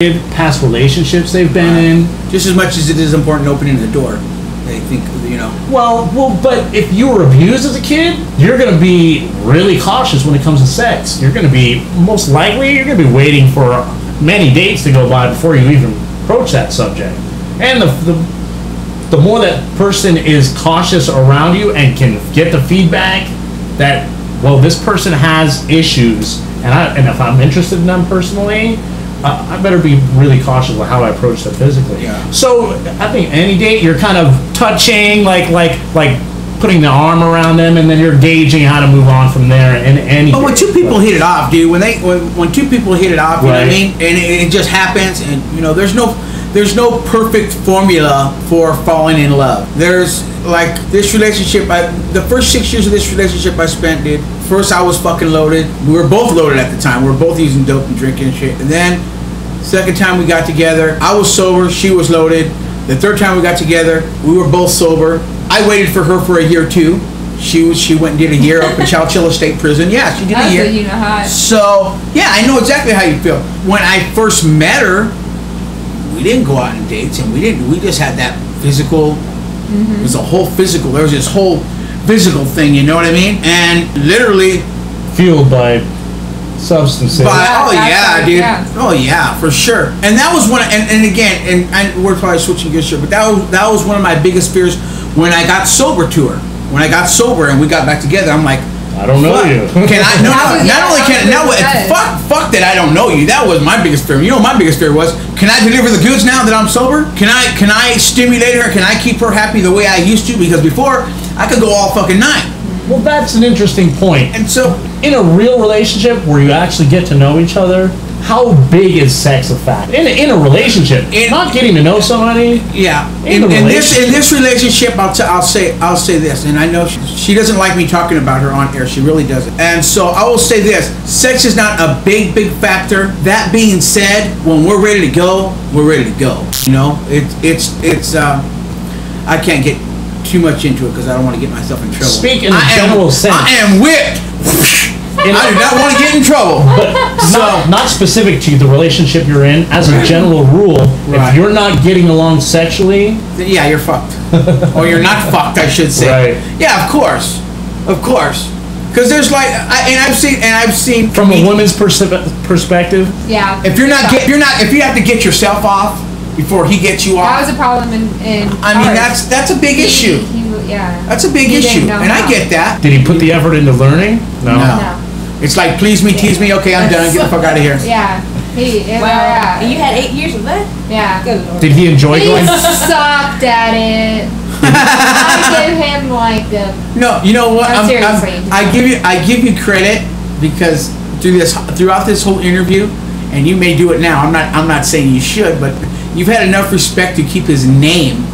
past relationships they've been in. Just as much as it is important opening the door. They think, Well, but if you were abused as a kid, you're going to be really cautious when it comes to sex. You're going to be, most likely, you're going to be waiting for many dates to go by before you even approach that subject. And the more that person is cautious around you and can get the feedback that, well, this person has issues, and if I'm interested in them personally, I better be really cautious with how I approach them physically. Yeah. So I think any date you're kind of touching, like putting the arm around them, and then you're gauging how to move on from there. And any. But when two people hit it off, dude, when two people hit it off, you know what I mean, and it just happens, and there's no perfect formula for falling in love. There's like this relationship. The first 6 years of this relationship I spent, dude. First, I was fucking loaded. We were both loaded at the time. We were both using dope and drinking and shit. And then, second time we got together, I was sober. She was loaded. The third time we got together, we were both sober. I waited for her for a year too. She went and did a year up in Chowchilla State Prison. Yeah, she did a year. So you know how. So yeah, I know exactly how you feel. When I first met her, we didn't go out on dates, and we just had that physical. It was a whole physical. There was this whole physical thing, you know what I mean? And literally fueled by substances. Oh yeah, dude. Yeah. Oh yeah, for sure. And that was one. And again, and we're probably switching gears here, but that was one of my biggest fears when I got sober to her. When I got sober and we got back together, I'm like, I don't know you. Can I? No, not only can fuck that I don't know you. That was my biggest fear. You know, what my biggest fear was, can I deliver the goods now that I'm sober? Can I stimulate her? Can I keep her happy the way I used to? Because before, I could go all fucking night. Well, that's an interesting point. And so, in a real relationship where you actually get to know each other, how big is sex a fact? In a relationship, not getting to know somebody. Yeah. In this relationship, I'll say this, and I know she doesn't like me talking about her on air. She really doesn't. And so I will say this: sex is not a big factor. That being said, when we're ready to go, we're ready to go. You know, it's I can't get too much into it because I don't want to get myself in trouble. Speak in a general sense. I am whipped. I do not want to get in trouble. But not specific to the relationship you're in. As a general rule, if you're not getting along sexually, yeah, you're fucked. Or you're not fucked, I should say. Right. Yeah, of course. Because there's like, I've seen from a woman's perspective. Yeah. If you have to get yourself off before he gets you off. That was a problem in I mean, that's a big issue. Yeah. That's a big issue, and I get that. Did he put the effort into learning? No. It's like, please me, tease me, okay, I'm done, get the fuck out of here. Yeah. Wow. And you had 8 years of that? Yeah. Good Lord. Did he enjoy going? He sucked at it. I give him like the. No, you know what? Seriously. I give you credit because throughout this whole interview, and you may do it now. I'm not saying you should, but you've had enough respect to keep his name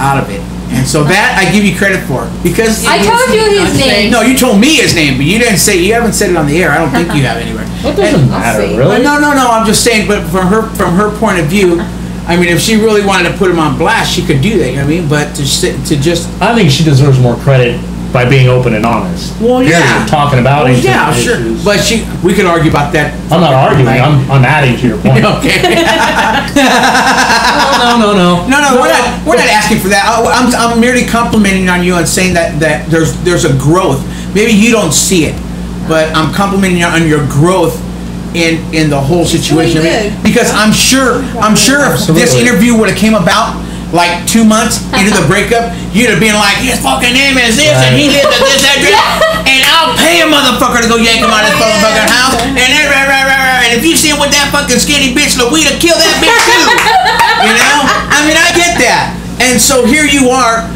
out of it. And so that I give you credit for, because I told you his name. No, you told me his name, but you haven't said it on the air. I don't think you have anywhere. It doesn't matter, really. No. I'm just saying, but from her point of view, I mean, if she really wanted to put him on blast, she could do that. You know what I mean? But to just, I think she deserves more credit by being open and honest. Well, yeah, talking about it. Yeah, sure. But we could argue about that. I'm not arguing. I'm adding to your point. Okay. No. We're not asking for that. I'm merely complimenting on you and saying that there's a growth. Maybe you don't see it, but I'm complimenting you on your growth in the whole situation. Because I'm sure if this interview would have came about like 2 months into the breakup, you'd have been like, his fucking name is this, and he lives at this address, and I'll pay a motherfucker to go yank him out of his fucking house, and if you see him with that fucking skinny bitch, Louita, kill that bitch too. You know? I mean, I get that. And so here you are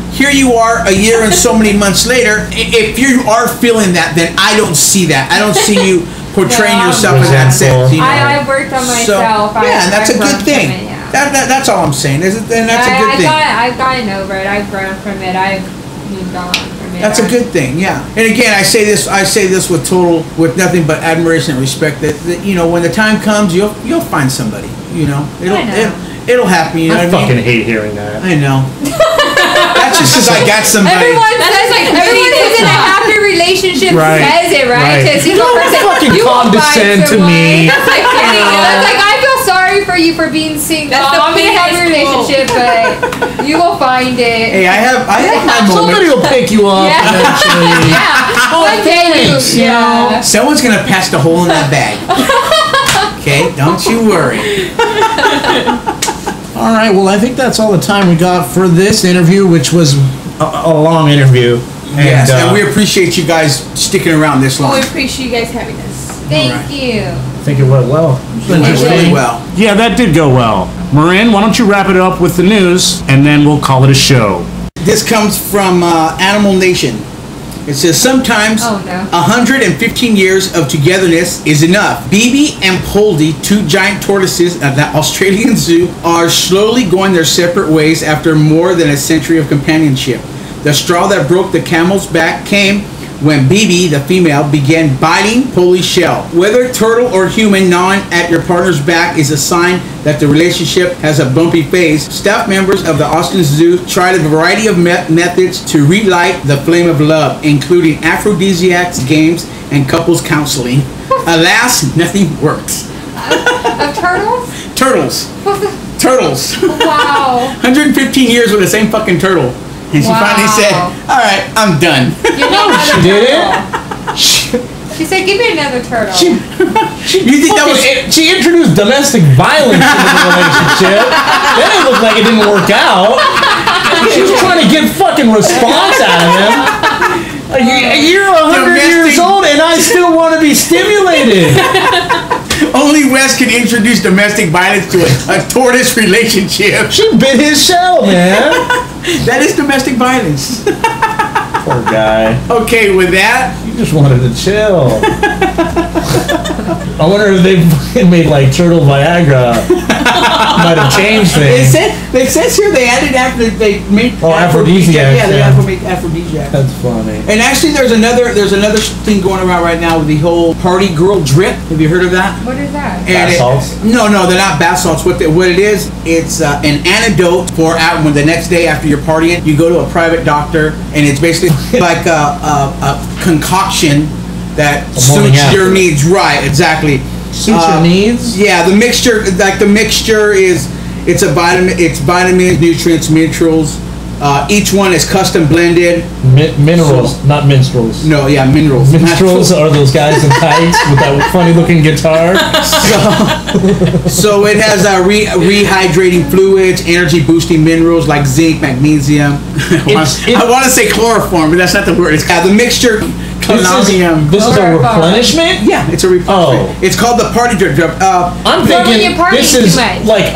a year and so many months later. If you are feeling that, then I don't see that. I don't see you portraying yourself in that sense. You know? I worked on myself. Yeah, and that's a good thing. That's all I'm saying. And that's a good thing. I've gotten over it. I've grown from it. I've moved on from it. That's a good thing, yeah. And again, I say this with nothing but admiration and respect. That you know, when the time comes, you'll find somebody. You know, it'll happen. You know I what I mean? fucking hate hearing that. I know. That's just because I got somebody. Everyone who's in a happy relationship says it, right? To a single person, fucking condescend to me. It's like I feel sorry sorry for you for being single. That's the I'm gonna have a biggest relationship, but you will find it. Hey, I have my Somebody moment. will pick you up Yeah. eventually. Yeah. One day thanks, you. you know. Yeah. Someone's gonna patch the hole in that bag. Okay, don't you worry. All right, well, I think that's all the time we got for this interview, which was a long interview. Yes, and we appreciate you guys sticking around this long. We appreciate you guys having us. Thank Alright. you. I think it went well. It went really well. Yeah, that did go well. Marin, why don't you wrap it up with the news, and then we'll call it a show. This comes from Animal Nation. It says, sometimes Oh, no. 115 years of togetherness is enough. Bibi and Poldy, two giant tortoises at the Australian Zoo, are slowly going their separate ways after more than a century of companionship. The straw that broke the camel's back came when Bibi, the female, began biting Polly's shell. Whether turtle or human, gnawing at your partner's back is a sign that the relationship has a bumpy phase. Staff members of the Austin Zoo tried a variety of methods to relight the flame of love, including aphrodisiacs, games, and couples counseling. Alas, nothing works. Of turtles? Turtles. Turtles. Wow. 115 years with the same fucking turtle. And she finally Wow. said, all right, I'm done. Give me another She did it? turtle. She said, give me another turtle. You think that was... She introduced domestic violence into the relationship. Then it looked like it didn't work out. She was trying to get fucking response out of him. You're 100 years old and I still want to be stimulated. Only Wes can introduce domestic violence to a tortoise relationship. She bit his shell, man. That is domestic violence. Poor guy. Okay, with that, You just wanted to chill. I wonder if they fucking made like turtle Viagra. Might have changed it things. says here they added after they made aphrodisiacs, Yeah, they yeah. make aphrodisiacs. That's funny. And actually, there's another thing going around right now with the whole party girl drip. Have you heard of that? What is that? And Bath salts? No, they're not bath salts. What it is, it's an antidote for when the next day after you're partying, you go to a private doctor, and it's basically like a concoction that morning suits after. your needs. Right, exactly. Suits your needs? Yeah, the mixture is it's vitamins, nutrients, minerals. Each one is custom blended. Minerals, So- not minstrels. No, yeah, minerals. Minstrels are those guys in tights with that funny looking guitar. So it has rehydrating fluids, energy boosting minerals like zinc, magnesium. I want to say chloroform, but that's not the word. It's the mixture. This is a replenishment? Yeah, it's a replenishment. Oh. It's called the party drip. I'm Well, when thinking you're partying this is too much. like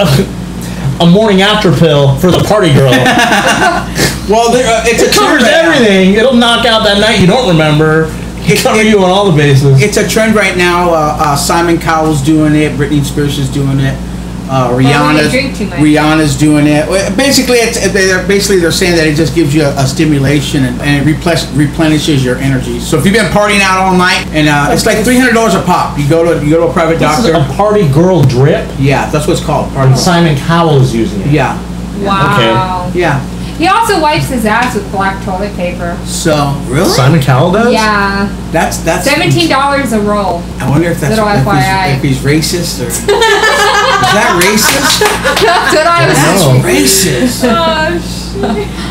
a morning after pill for the party girl. Well, it's It a covers trend right now. everything. It'll knock out that night you don't remember. Cover you on all the bases. It's a trend right now. Simon Cowell's doing it. Britney Spears is doing it. when you drink too much. Rihanna's doing it. Well, basically, they're saying that it just gives you a stimulation and it replenishes your energy. So if you've been partying out all night and it's like $300 a pop, you go to a private This is doctor. a party girl drip. Yeah, that's what it's called. Party. Simon Cowell is using it. Yeah, Wow. yeah. He also wipes his ass with black toilet paper. So really, Simon Cowell does? Yeah. that's $17 a roll. I wonder if that's Little FYI. if he's racist or is that racist? That's what I was That's No. racist. Oh,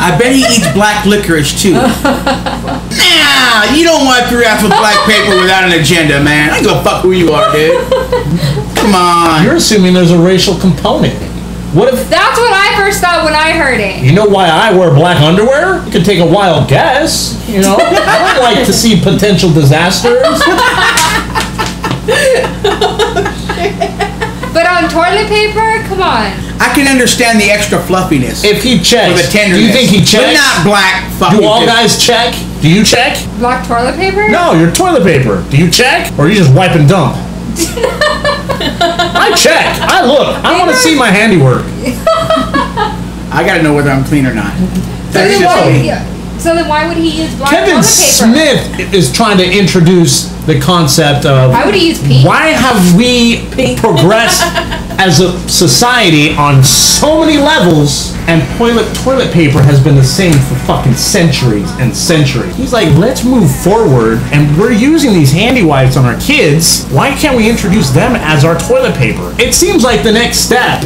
I bet he eats black licorice too. Nah, you don't wipe your ass with black paper without an agenda, man. I ain't gonna fuck who you are, dude. Come on. You're assuming there's a racial component. What if that's what I first thought when I heard it. you know why I wear black underwear? You could take a wild guess. You know, I don't like to see potential disasters. But on toilet paper, come on. I can understand the extra fluffiness If he or checks, the tenderness. do you think he But checks? not black fucking. Do all paper. guys check? Do you check? Black toilet paper? No, your toilet paper. Do you check? Or you just wipe and dump? I check. I look. I want to see my handiwork. I gotta know whether I'm clean or not. So That's then just why- me. yeah. So then why would he use black Kevin toilet paper? Smith is trying to introduce the concept of Why would he use pink? why have we progressed as a society on so many levels and toilet paper has been the same for fucking centuries and centuries. He's like, let's move forward, and we're using these handy wipes on our kids. Why can't we introduce them as our toilet paper? It seems like the next step.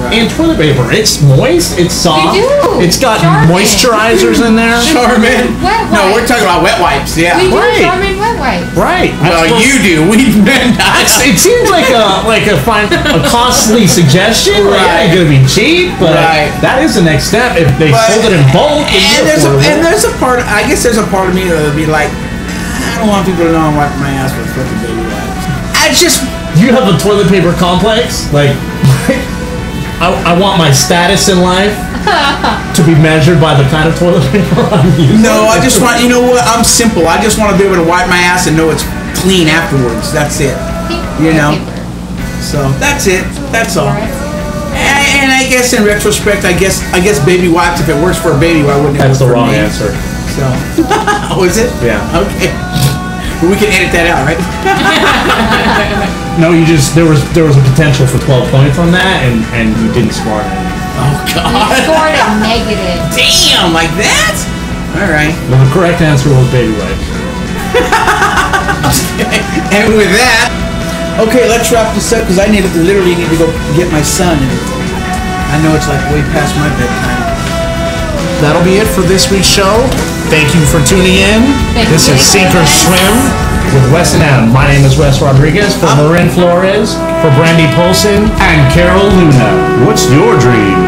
In toilet paper, it's moist, it's soft, They do. it's got Charmin. moisturizers in there. Charmin. Wet No, we're wipes. talking about wet wipes. Yeah. We do Right. Charmin wet wipes. Right. Well, That's you do. We've been It seems like a costly suggestion. Like, Right. it's gonna be cheap, but Right. that is the next step. If they But- sold it in bulk, And there's a part. I guess there's a part of me that would be like, I don't want people to know I'm wiping my ass with fucking baby wipes. I just. you have a toilet paper complex. Like, I want my status in life to be measured by the kind of toilet paper I'm using. No, I just want. You know what? I'm simple. I just want to be able to wipe my ass and know it's clean afterwards. That's it. You know. So that's it. That's all. And I guess in retrospect, I guess baby wipes. If it works for a baby, why wouldn't it That's the work for wrong me? answer. So, oh, is it? Yeah. Okay. But we can edit that out, right? No, there was a potential for 12 points on that, and you didn't score it. Oh God. You scored a negative. Damn, like that? All right. Well, the correct answer was baby wipes. And with that, okay, let's wrap this up because I literally need to go get my son, and I know it's like way past my bedtime. That'll be it for this week's show. Thank you for tuning in. This is Sink or Swim with Wes and M. My name is Wes Rodriguez. For Marin Flores, for Brandy Polson, and Carol Luna. What's your dream?